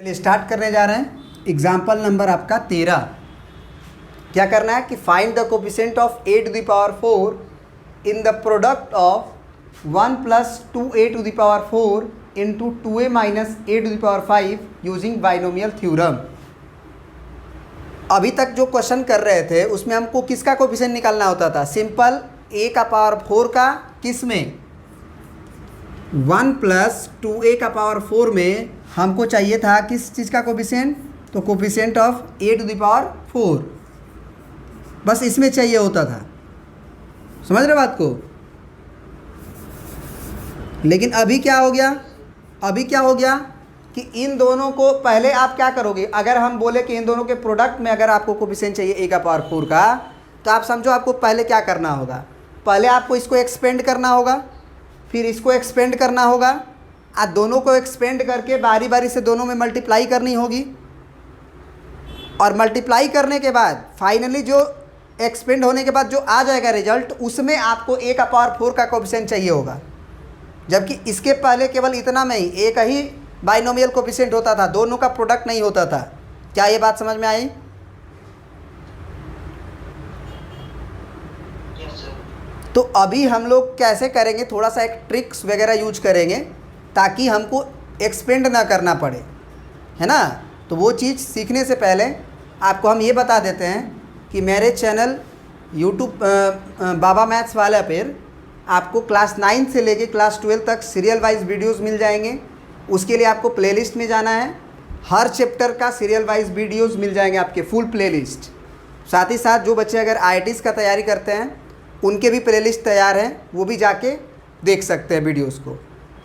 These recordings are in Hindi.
चलिए स्टार्ट करने जा रहे हैं। एग्जाम्पल नंबर आपका 13। क्या करना है कि find the coefficient of a to the power 4 in the product of 1 plus 2a to the power 4 into 2a minus a to the power 5 using binomial theorem. अभी तक जो क्वेश्चन कर रहे थे उसमें हमको किसका कोफिशिएंट निकालना होता था? सिंपल a का पावर 4 का, किस में? 1 प्लस 2a का पावर 4 में हमको चाहिए था किस चीज़ का कोफिशिएंट? तो coefficient of a to the power 4, बस इसमें चाहिए होता था। समझ रहे बात को? लेकिन अभी क्या हो गया? अभी क्या हो गया कि इन दोनों को पहले आप क्या करोगे? अगर हम बोले कि इन दोनों के प्रोडक्ट में अगर आपको कोफिशिएंट चाहिए a का पावर 4 का, तो आप समझो आपको पहले क्या करना होगा? पहले आपको इसको एक्सपेंड करना होगा, फिर इसको एक्सपेंड करना होगा, आज दोनों को एक्सपेंड करके बारी बारी से दोनों में मल्टीप्लाई करनी होगी, और मल्टीप्लाई करने के बाद फाइनली जो एक्सपेंड होने के बाद जो आ जाएगा रिजल्ट, उसमें आपको a का पावर 4 का कोफिशिएंट चाहिए होगा। जबकि इसके पहले केवल इतना में ही एक ही बाइनोमियल कोफिशिएंट होता था, दोनों का प्रोडक्ट नहीं होता था। क्या ये बात समझ में आई? तो अभी हम लोग कैसे करेंगे, थोड़ा सा एक ट्रिक्स वगैरह यूज करेंगे ताकि हमको एक्सपेंड ना करना पड़े, है ना। तो वो चीज़ सीखने से पहले आपको हम ये बता देते हैं कि मेरे चैनल यूट्यूब बाबा मैथ्स वाला पर आपको क्लास 9 से लेके क्लास 12 तक सीरियल वाइज वीडियोस मिल जाएंगे। उसके लिए आपको प्लेलिस्ट में जाना है, हर चैप्टर का सीरियल वाइज वीडियोस मिल जाएंगे आपके, फुल प्लेलिस्ट। साथ ही साथ जो बच्चे अगर IITs का तैयारी करते हैं उनके भी प्लेलिस्ट तैयार हैं, वो भी जाके देख सकते हैं वीडियोस को,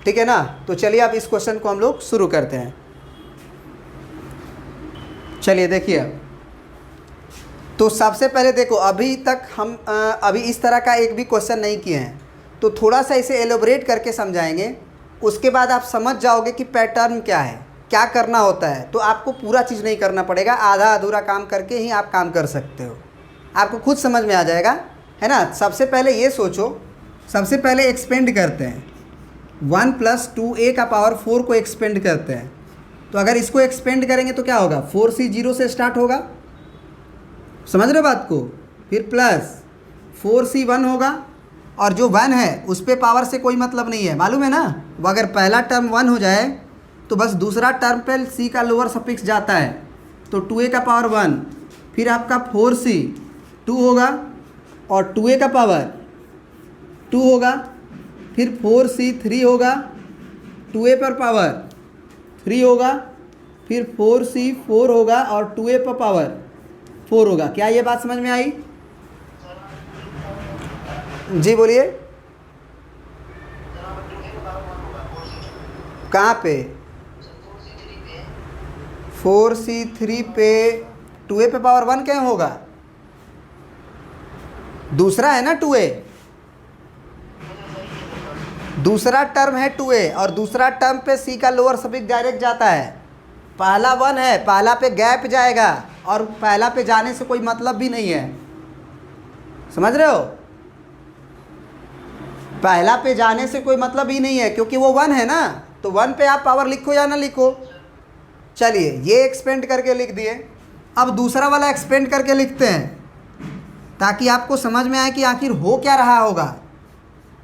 ठीक है ना। तो चलिए अब इस क्वेश्चन को हम लोग शुरू करते हैं। चलिए देखिए, तो सबसे पहले देखो, अभी तक हम अभी इस तरह का एक भी क्वेश्चन नहीं किए हैं, तो थोड़ा सा इसे एलोबरेट करके समझाएंगे। उसके बाद आप समझ जाओगे कि पैटर्न क्या है, क्या करना होता है। तो आपको पूरा चीज़ नहीं करना पड़ेगा, आधा अधूरा काम करके ही आप काम कर सकते हो, आपको खुद समझ में आ जाएगा, है ना। सबसे पहले ये सोचो, सबसे पहले एक्सपेंड करते हैं, 1 प्लस 2a का पावर 4 को एक्सपेंड करते हैं। तो अगर इसको एक्सपेंड करेंगे तो क्या होगा? 4c 0 से स्टार्ट होगा, समझ रहे हो बात को? फिर प्लस 4c 1 होगा, और जो 1 है उस पे पावर से कोई मतलब नहीं है, मालूम है ना। वो अगर पहला टर्म 1 हो जाए तो बस दूसरा टर्म पे c का लोअर सफिक्स जाता है, तो 2a का पावर 1, फिर आपका 4c 2 होगा, और 2a का पावर 2 होगा, फिर 4c 3 होगा, 2a पर पावर 3 होगा, फिर 4c 4 होगा, और 2a पर पावर 4 होगा। क्या ये बात समझ में आई? जी बोलिए। कहाँ पे? 4c3 पे 2a पे पावर 1 क्या होगा? दूसरा है ना 2a, दूसरा टर्म है 2a, और दूसरा टर्म पे c का लोअर सफिक्स डायरेक्ट जाता है। पहला 1 है, पहला पे गैप जाएगा, और पहला पे जाने से कोई मतलब भी नहीं है, समझ रहे हो? पहला पे जाने से कोई मतलब ही नहीं है, क्योंकि वो 1 है ना, तो 1 पे आप पावर लिखो या ना लिखो। चलिए ये एक्सपेंड करके लिख दिए, अब दूसरा वाला एक्सपेंड करके लिखते हैं ताकि आपको समझ में आए कि आखिर हो क्या रहा होगा।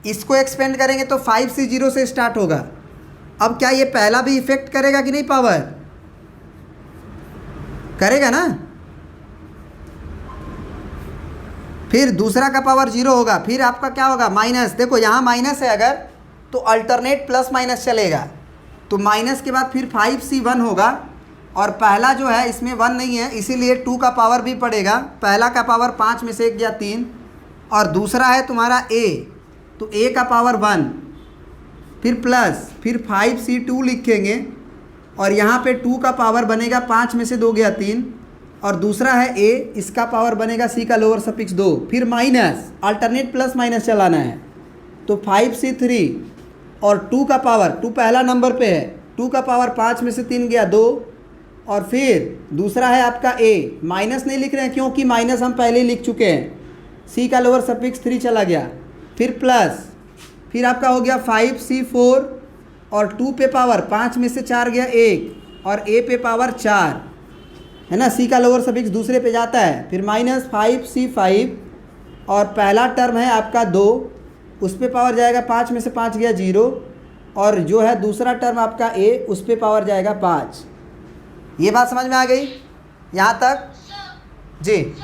इसको एक्सपेंड करेंगे तो 5c 0 से स्टार्ट होगा। अब क्या ये पहला भी इफेक्ट करेगा कि नहीं? पावर करेगा ना। फिर दूसरा का पावर 0 होगा, फिर आपका क्या होगा? माइनस। देखो यहाँ माइनस है अगर, तो अल्टरनेट प्लस माइनस चलेगा, तो माइनस के बाद फिर 5c 1 होगा, और पहला जो है इसमें 1 नहीं है, इसीलिए 2 का पावर भी पड़ेगा। पहला का पावर 5 में से 1 गया 3, और दूसरा है तुम्हारा a, तो a का पावर 1, फिर प्लस, फिर 5c 2 लिखेंगे, और यहाँ पे 2 का पावर बनेगा 5 में से 2 गया 3, और दूसरा है a, इसका पावर बनेगा c का लोअर सफिक्स 2, फिर माइनस, अल्टरनेट प्लस माइनस चलाना है, तो 5c 3, और 2 का पावर, 2 पहला नंबर पे है, 2 का पावर 5 में से 3 गया 2, और फिर दूसरा है आपका a, माइनस नहीं लिख रहे हैं क्योंकि माइनस हम पहले ही लिख चुके हैं, c का लोअर सफिक्स 3 चला गया, फिर प्लस, फिर आपका हो गया 5c 4, और 2 पे पावर 5 में से 4 गया 1, और ए पे पावर 4 है ना, सी का लोअर सफिक्स दूसरे पे जाता है, फिर -5c5 और पहला टर्म है आपका 2, उस पे पावर जाएगा 5 में से 5 गया 0, और जो है दूसरा टर्म आपका ए उस पे पावर जाएगा 5। ये बात समझ में आ गई यहाँ तक जी?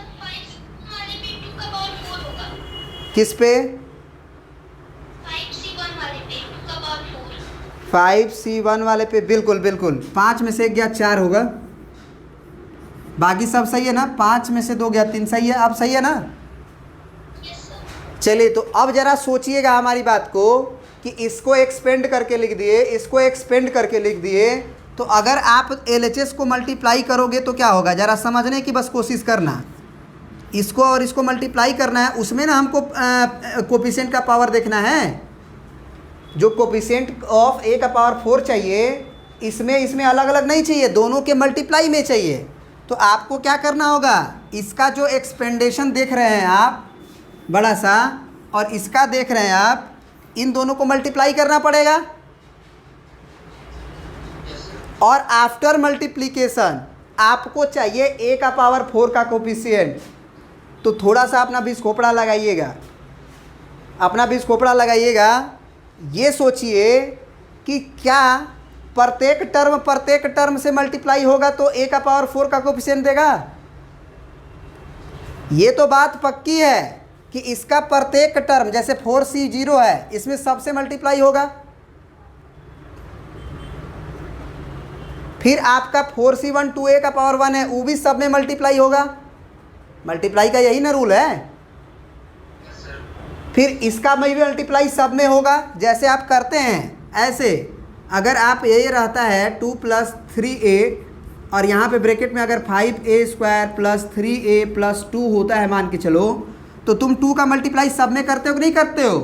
किस पे? 5c1 वाले पे, बिल्कुल बिल्कुल। 5 में से 1 गया 4 होगा, बाकी सब सही है ना? 5 में से 2 गया 3, सही है? अब सही है ना? चलिए, तो अब ज़रा सोचिएगा हमारी बात को कि इसको एक्सपेंड करके लिख दिए, इसको एक्सपेंड करके लिख दिए, तो अगर आप LHS को मल्टीप्लाई करोगे तो क्या होगा? ज़रा समझने की बस कोशिश करना। इसको और इसको मल्टीप्लाई करना है, उसमें ना हमको कोफिशिएंट का पावर देखना है। जो कोफिशिएंट ऑफ ए का पावर 4 चाहिए, इसमें अलग अलग नहीं चाहिए, दोनों के मल्टीप्लाई में चाहिए। तो आपको क्या करना होगा? इसका जो एक्सपेंडेशन देख रहे हैं आप बड़ा सा, और इसका देख रहे हैं आप, इन दोनों को मल्टीप्लाई करना पड़ेगा। और आफ्टर मल्टीप्लिकेशन आपको चाहिए ए का पावर 4 का कोफिशिएंट। तो थोड़ा सा अपना बीज खोपड़ा लगाइएगा, अपना बीज खोपड़ा लगाइएगा। ये सोचिए कि क्या प्रत्येक टर्म से मल्टीप्लाई होगा तो ए का पावर 4 का कोफिशिएंट देगा? ये तो बात पक्की है कि इसका प्रत्येक टर्म, जैसे 4c0 है, इसमें सबसे मल्टीप्लाई होगा। फिर आपका 4c1 2a का पावर 1 है, वो भी सब में मल्टीप्लाई होगा। मल्टीप्लाई का यही ना रूल है। फिर इसका भी मल्टीप्लाई सब में होगा, जैसे आप करते हैं ऐसे। अगर आप ये रहता है 2 + 3a, और यहाँ पे ब्रैकेट में अगर 5a² + 3a + 2 होता है मान के चलो, तो तुम 2 का मल्टीप्लाई सब में करते हो कि नहीं करते हो?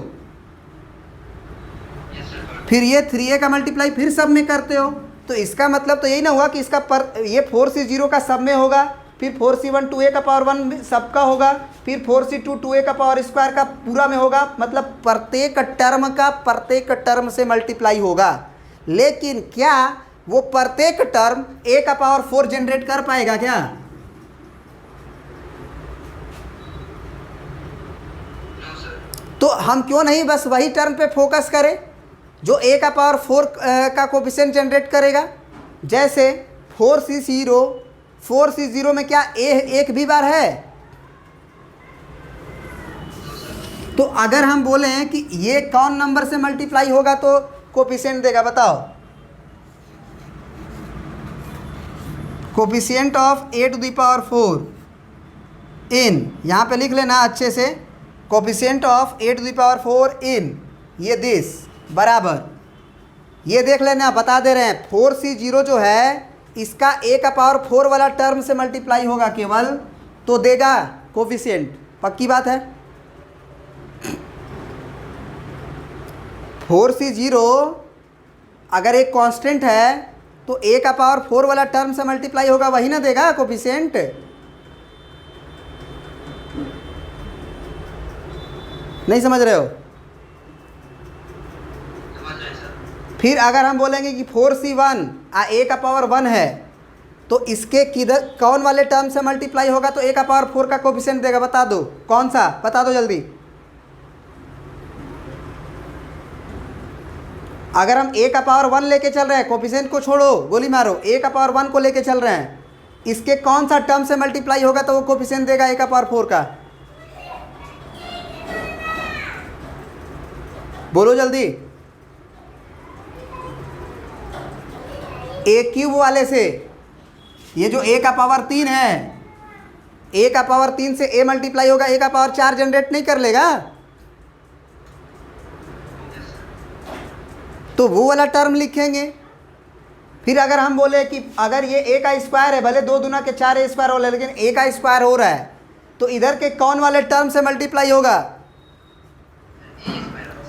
फिर ये 3a का मल्टीप्लाई फिर सब में करते हो। तो इसका मतलब तो यही ना हुआ कि इसका ये 4c0 का सब में होगा, फिर 4c1 2a का पावर 1 सबका होगा, फिर 4c2 2a का पावर स्क्वायर का पूरा में होगा। मतलब प्रत्येक टर्म से मल्टीप्लाई होगा। लेकिन क्या वो प्रत्येक टर्म a का पावर 4 जनरेट कर पाएगा क्या? तो हम क्यों नहीं बस वही टर्म पे फोकस करें जो a का पावर 4 का कोफिशिएंट जनरेट करेगा। जैसे 4c0 में क्या a एक भी बार है? तो अगर हम बोलें कि ये कौन नंबर से मल्टीप्लाई होगा तो कोफिशिएंट देगा, बताओ? कोफिशिएंट ऑफ a⁴ इन, यहाँ पे लिख लेना अच्छे से, कोफिशिएंट ऑफ a⁴ इन ये दिस बराबर, ये देख लेना, बता दे रहे हैं 4c0 जो है इसका a का पावर 4 वाला टर्म से मल्टीप्लाई होगा केवल, तो देगा कोफिशिएंट। पक्की बात है। 4c0 अगर एक कांस्टेंट है तो a का पावर 4 वाला टर्म से मल्टीप्लाई होगा, वही ना देगा कोफिशिएंट। नहीं समझ रहे हो? फिर अगर हम बोलेंगे कि 4c1 a का पावर 1 है, तो इसके किधर कौन वाले टर्म से मल्टीप्लाई होगा तो a का पावर 4 का कोफिशिएंट देगा? बता दो कौन सा, बता दो जल्दी। अगर हम a का पावर 1 लेके चल रहे हैं, कोफिशिएंट को छोड़ो, गोली मारो, a का पावर 1 को लेके चल रहे हैं, इसके कौन सा टर्म से मल्टीप्लाई होगा तो वो कोफिशिएंट देगा a का पावर 4 का? बोलो जल्दी। a³ वाले से, ये जो a का पावर 3 है, a का पावर 3 से a मल्टीप्लाई होगा, a का पावर 4 जनरेट नहीं कर लेगा? तो वो वाला टर्म लिखेंगे। फिर अगर हम बोले कि अगर ये a का स्क्वायर है, भले 2 दूना के 4a² हो, लेकिन a का स्क्वायर हो रहा है, तो इधर के कौन वाले टर्म से मल्टीप्लाई होगा?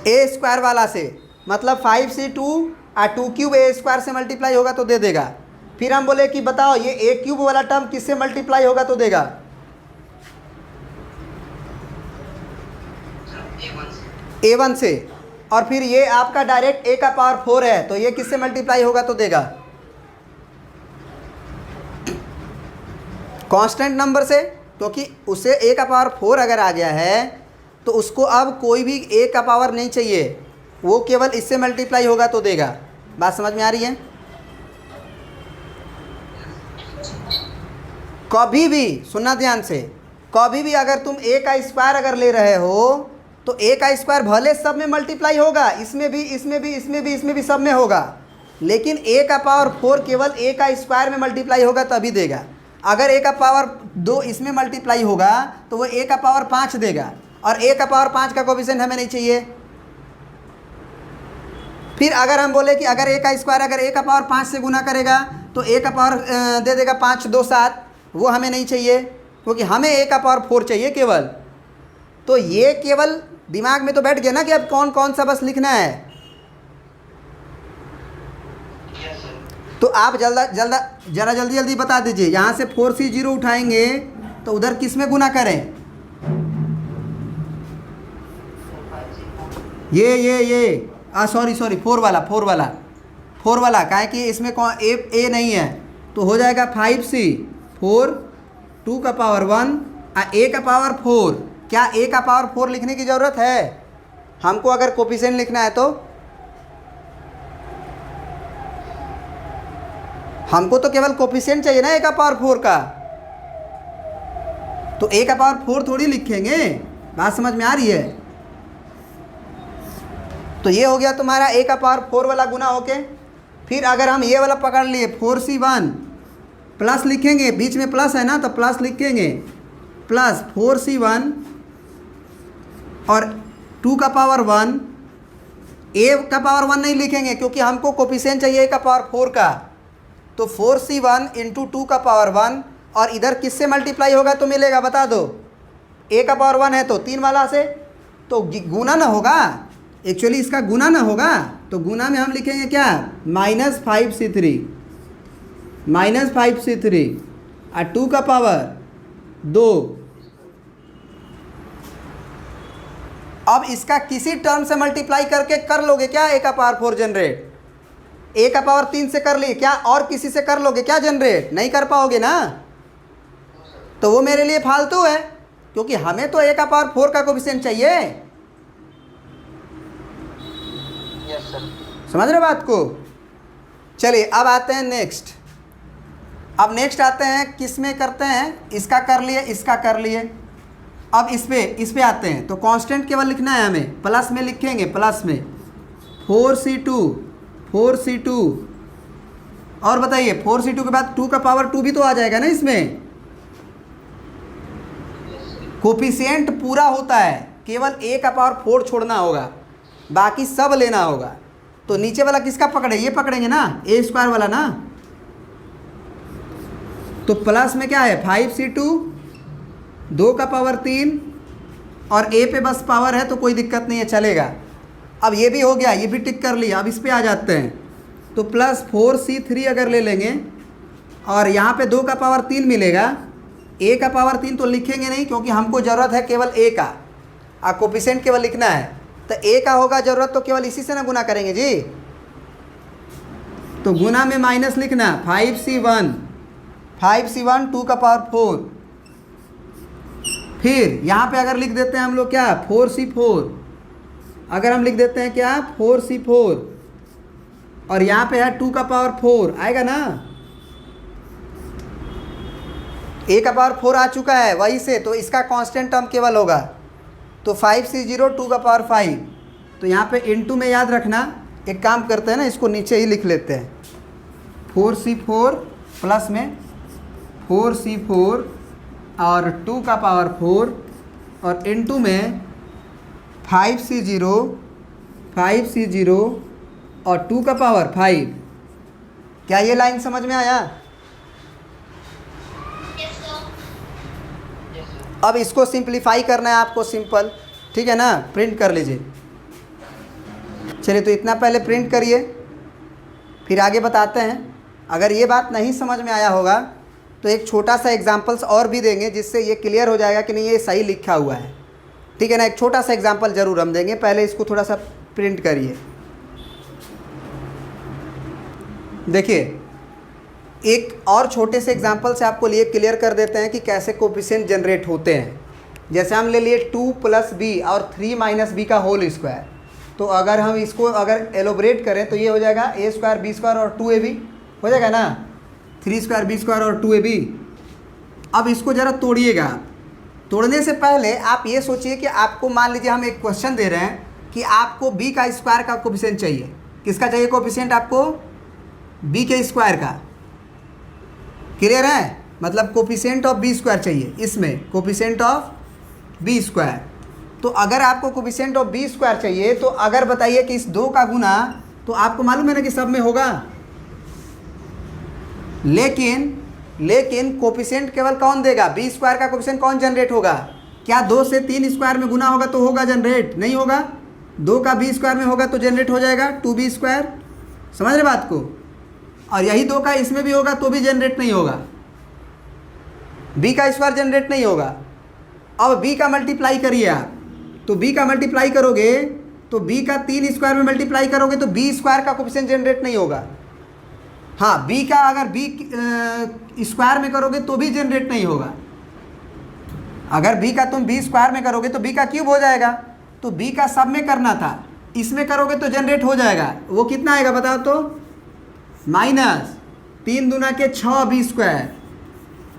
a² वाला से, मतलब 5c2 और 2³ a² से मल्टीप्लाई होगा तो दे देगा। फिर हम बोले कि बताओ ये a³ वाला टर्म किससे मल्टीप्लाई होगा तो देगा? a1 से। और फिर ये आपका डायरेक्ट a का पावर 4 है, तो ये किससे मल्टीप्लाई होगा तो देगा? कांस्टेंट नंबर से, क्योंकि उसे a का पावर 4 अगर आ गया है तो उसको अब कोई भी a का पावर नहीं चाहिए, वो केवल इससे मल्टीप्लाई होगा तो देगा। बात समझ में आ रही है? कभी भी सुनना ध्यान से, कभी भी अगर तुम a का स्क्वायर अगर ले रहे हो तो a का स्क्वायर भले सब में मल्टीप्लाई होगा, इसमें भी, इसमें भी, इसमें भी, इसमें भी, सब में होगा, लेकिन a का पावर 4 केवल a का स्क्वायर में मल्टीप्लाई होगा तभी देगा। अगर a का पावर 2 इसमें मल्टीप्लाई होगा तो वो a का पावर 5 देगा, और a का पावर 5 का कोफिशिएंट हमें नहीं चाहिए। फिर अगर हम बोले कि अगर a का स्क्वायर अगर a का पावर 5 से गुना करेगा तो a का पावर दे देगा 5 2 7, वो हमें नहीं चाहिए, क्योंकि हमें a का पावर 4 चाहिए केवल। तो ये केवल दिमाग में तो बैठ गया ना कि अब कौन कौन सा बस लिखना है। तो आप जरा जल्दी जल्दी बता दीजिए, यहाँ से 4C0 उठाएंगे तो उधर किस में गुना करें? ये सॉरी 4 वाला काहे कि इसमें कौन ए नहीं है, तो हो जाएगा 5C 4 2 का पावर 1 a का पावर 4। क्या a का पावर 4 लिखने की ज़रूरत है हमको अगर कोफिशिएंट लिखना है? तो हमको तो केवल कोफिशिएंट चाहिए ना a का पावर 4 का, तो a का पावर 4 थोड़ी लिखेंगे। बात समझ में आ रही है? तो ये हो गया तुम्हारा a का पावर 4 वाला गुना होके। फिर अगर हम ये वाला पकड़ लिए 4C1 प्लस लिखेंगे, बीच में प्लस है ना तो प्लस लिखेंगे, प्लस 4C1 और 2 का पावर 1, a का पावर 1 नहीं लिखेंगे क्योंकि हमको कोफिशिएंट चाहिए a का पावर 4 का। तो 4C1 इंटू 2 का पावर 1, और इधर किससे मल्टीप्लाई होगा तो मिलेगा बता दो? a का पावर 1 है तो 3 वाला से, तो गुना ना होगा, एक्चुअली इसका गुना ना होगा, तो गुना में हम लिखेंगे क्या? -5C3 और 2 का पावर 2। अब इसका किसी टर्म से मल्टीप्लाई करके कर लोगे क्या a का पावर 4 जनरेट? a का पावर 3 से कर लिए क्या? और किसी से कर लोगे क्या जनरेट? नहीं कर पाओगे ना, तो वो मेरे लिए फालतू है, क्योंकि हमें तो a का पावर 4 का कोफिशिएंट चाहिए। समझ रहे बात को? चलिए अब आते हैं नेक्स्ट। अब नेक्स्ट आते हैं किस में करते हैं? इसका कर लिए, इसका कर लिए। अब इस पे आते हैं, तो कांस्टेंट केवल लिखना है हमें, प्लस में लिखेंगे, प्लस में 4C2 और बताइए 4C2 के बाद 2 का पावर 2 भी तो आ जाएगा ना इसमें। कोफिशिएंट पूरा होता है, केवल a का पावर 4 छोड़ना होगा, बाकी सब लेना होगा। तो नीचे वाला किसका पकड़े? ये पकड़ेंगे ना, a स्क्वायर वाला ना। तो प्लस में क्या है? 5C2 2 का पावर 3 और a पे बस पावर है तो कोई दिक्कत नहीं है, चलेगा। अब ये भी हो गया, ये भी टिक कर लिया। अब इस पे आ जाते हैं, तो प्लस 4C3 अगर ले लेंगे और यहाँ पे 2 का पावर 3 मिलेगा। a का पावर 3 तो लिखेंगे नहीं क्योंकि हमको ज़रूरत है केवल a का, और कोफिशिएंट केवल लिखना है, तो a का होगा ज़रूरत तो केवल इसी से ना गुना करेंगे जी। तो गुना में माइनस लिखना, 5C1 2 का पावर 4। फिर यहाँ पे अगर लिख देते हैं हम लोग क्या? 4C4। अगर हम लिख देते हैं क्या? 4C4 और यहाँ पे है 2 का पावर 4, आएगा ना? a का पावर 4 आ चुका है वहीं से, तो इसका कांस्टेंट टर्म केवल होगा, तो 5C0 2 का पावर 5। तो यहाँ पे इनटू में याद रखना, एक काम करते हैं ना, इसको नीचे ही लिख लेते हैं, 4C4 प्लस में 4C4 और 2 का पावर 4 और इनटू में 5C0 और 2 का पावर 5। क्या ये लाइन समझ में आया? अब इसको सिंप्लीफाई करना है आपको, सिंपल, ठीक है ना? प्रिंट कर लीजिए। चलिए तो इतना पहले प्रिंट करिए, फिर आगे बताते हैं। अगर ये बात नहीं समझ में आया होगा तो एक छोटा सा एग्जांपल्स और भी देंगे जिससे ये क्लियर हो जाएगा कि नहीं ये सही लिखा हुआ है, ठीक है ना? एक छोटा सा एग्जांपल ज़रूर हम देंगे, पहले इसको थोड़ा सा प्रिंट करिए। देखिए एक और छोटे से एग्जांपल से आपको लिए क्लियर कर देते हैं कि कैसे कोफिशिएंट जनरेट होते हैं। जैसे हम ले लिए 2 + b और 3 - b का होल स्क्वायर, तो अगर हम इसको अगर एलोबरेट करें तो ये हो जाएगा a² b² और 2ab हो जाएगा ना, 3² b² और 2ab। अब इसको ज़रा तोड़िएगा। तोड़ने से पहले आप ये सोचिए कि आपको मान लीजिए हम एक क्वेश्चन दे रहे हैं कि आपको b का स्क्वायर का कोफिशिएंट चाहिए। किसका चाहिए कोफिशिएंट आपको? b के स्क्वायर का। क्लियर है? मतलब कोफिशिएंट ऑफ b² चाहिए, इसमें कोफिशिएंट ऑफ b²। तो अगर आपको कोफिशिएंट ऑफ b² चाहिए तो अगर बताइए कि इस 2 का गुना, तो आपको मालूम है ना कि सब में होगा, लेकिन कोफिशिएंट केवल कौन देगा? b² का कोफिशिएंट कौन जनरेट होगा? क्या 2 से 3 स्क्वायर में गुना होगा तो होगा जनरेट? नहीं होगा। 2 का b² में होगा तो जनरेट हो जाएगा 2b²। समझ रहे बात को? और यही 2 का इसमें भी होगा तो भी जनरेट नहीं होगा, b का स्क्वायर जनरेट नहीं होगा। अब b का मल्टीप्लाई करिए आप, तो b का मल्टीप्लाई करोगे तो b का 3 स्क्वायर में मल्टीप्लाई करोगे तो b² का कोफिशिएंट जनरेट नहीं होगा। हाँ, b का अगर b स्क्वायर में करोगे तो भी जनरेट नहीं होगा। अगर b का तुम b² में करोगे तो b का क्यूब हो जाएगा, तो b का सब में करना था, इसमें करोगे तो जनरेट हो जाएगा। वो कितना आएगा बताओ तो? -3 दूना के 6 b²।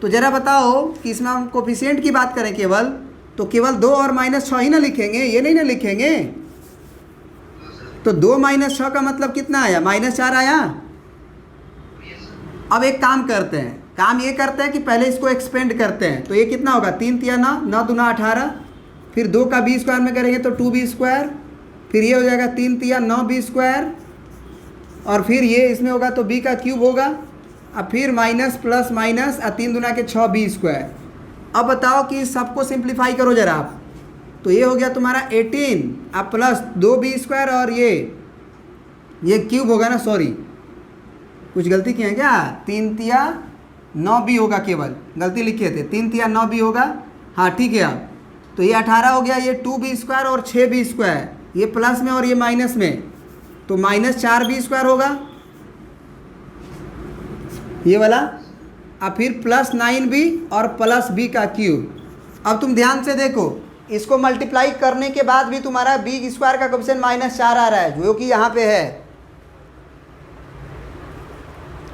तो ज़रा बताओ कि इसमें हम कोफिशिएंट की बात करें केवल, तो केवल 2 और -6 ही ना लिखेंगे, ये नहीं ना लिखेंगे। तो 2 - 6 का मतलब कितना आया? -4 आया। अब एक काम करते हैं, काम ये करते हैं कि पहले इसको एक्सपेंड करते हैं। तो ये कितना होगा? 3 × 9, 9 दूना 18, फिर 2 का b² में करेंगे तो 2b², फिर ये हो जाएगा 3 × 9 b², और फिर ये इसमें होगा तो b का क्यूब होगा, अब फिर माइनस प्लस माइनस 3 दूना के 6 b²। अब बताओ कि सबको सिंप्लीफाई करो ज़रा आप, तो ये हो गया तुम्हारा 18, अब प्लस 2b² और ये क्यूब होगा ना, सॉरी कुछ गलती किए हैं क्या? 3 × 9b होगा, केवल गलती लिखे थे, 3 × 9b होगा। हाँ ठीक है। अब तो ये 18 हो गया, ये 2b² और 6b², ये प्लस में और ये माइनस में, तो -4b² होगा ये वाला, अब फिर प्लस 9b और प्लस b का क्यूब। अब तुम ध्यान से देखो, इसको मल्टीप्लाई करने के बाद भी तुम्हारा b² का कोफिशिएंट -4 आ रहा है, जो कि यहाँ पे है।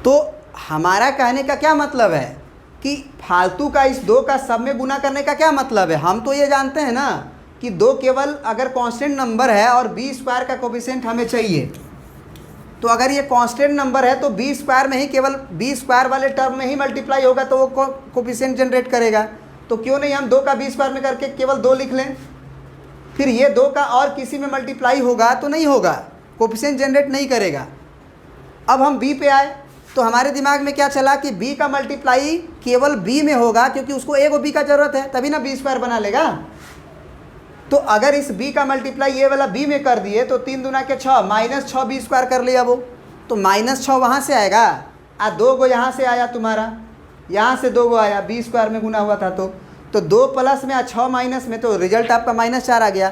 तो हमारा कहने का क्या मतलब है कि फालतू का इस 2 का सब में गुना करने का क्या मतलब है? हम तो ये जानते हैं ना कि 2 केवल अगर कांस्टेंट नंबर है और b² का कोफिशिएंट हमें चाहिए, तो अगर ये कांस्टेंट नंबर है तो b² में ही, केवल b² वाले टर्म में ही मल्टीप्लाई होगा तो वो कोफिशिएंट जनरेट करेगा। तो क्यों नहीं हम 2 का b² में करके केवल 2 लिख लें, फिर ये 2 का और किसी में मल्टीप्लाई होगा तो नहीं होगा, कोफिशिएंट जनरेट नहीं करेगा। अब हम b पे आए तो हमारे दिमाग में क्या चला कि b का मल्टीप्लाई केवल b में होगा, क्योंकि उसको एक b का ज़रूरत है, तभी ना b² बना लेगा। तो अगर इस b का मल्टीप्लाई ये वाला b में कर दिए तो 3 दूना के 6, -6b² कर लिया वो, तो -6 वहाँ से आएगा, 2 गो यहाँ से आया तुम्हारा, यहाँ से 2 गो आया, b² में गुना हुआ था तो 2 प्लस में 6 माइनस में, तो रिजल्ट आपका -4 आ गया।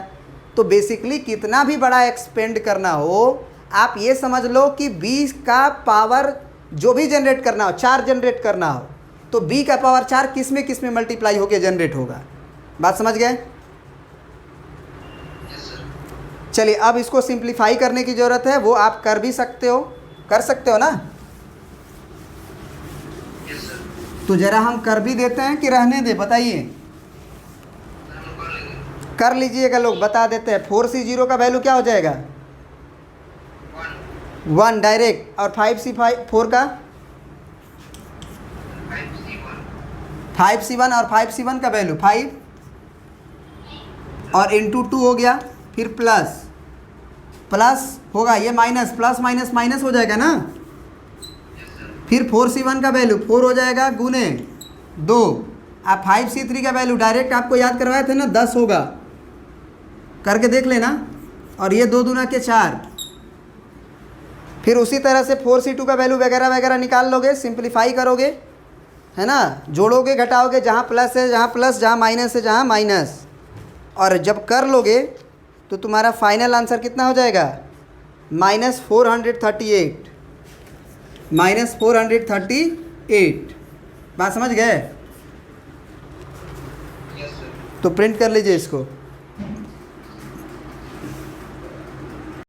तो बेसिकली कितना भी बड़ा एक्सपेंड करना हो, आप ये समझ लो कि b का पावर जो भी जनरेट करना हो, 4 जनरेट करना हो, तो b का पावर 4 किस में मल्टीप्लाई होकर जनरेट होगा। बात समझ गए? चलिए अब इसको सिंप्लीफाई करने की ज़रूरत है, वो आप कर भी सकते हो, कर सकते हो ना? तो ज़रा हम कर भी देते हैं कि रहने दे, बताइए। कर लीजिएगा लोग, बता देते हैं। 4c0 का वैल्यू क्या हो जाएगा? 1 डायरेक्ट, और 5c4 का 5c1, और 5c1 का वैल्यू 5, और इंटू 2 हो गया, फिर प्लस होगा, ये माइनस, प्लस माइनस माइनस हो जाएगा ना, फिर 4c1 का वैल्यू 4 हो जाएगा गुने 2, आप 5c3 का वैल्यू डायरेक्ट आपको याद करवाए थे ना, 10 होगा, करके देख लेना, और ये 2 दूना के 4, फिर उसी तरह से 4c2 का वैल्यू वगैरह वगैरह निकाल लोगे, सिंप्लीफाई करोगे, है ना, जोड़ोगे घटाओगे, जहाँ प्लस है जहाँ प्लस, जहाँ माइनस है जहाँ माइनस, और जब कर लोगे तो तुम्हारा फाइनल आंसर कितना हो जाएगा? -438, -438 8। बात समझ गए? Yes sir. तो प्रिंट कर लीजिए इसको।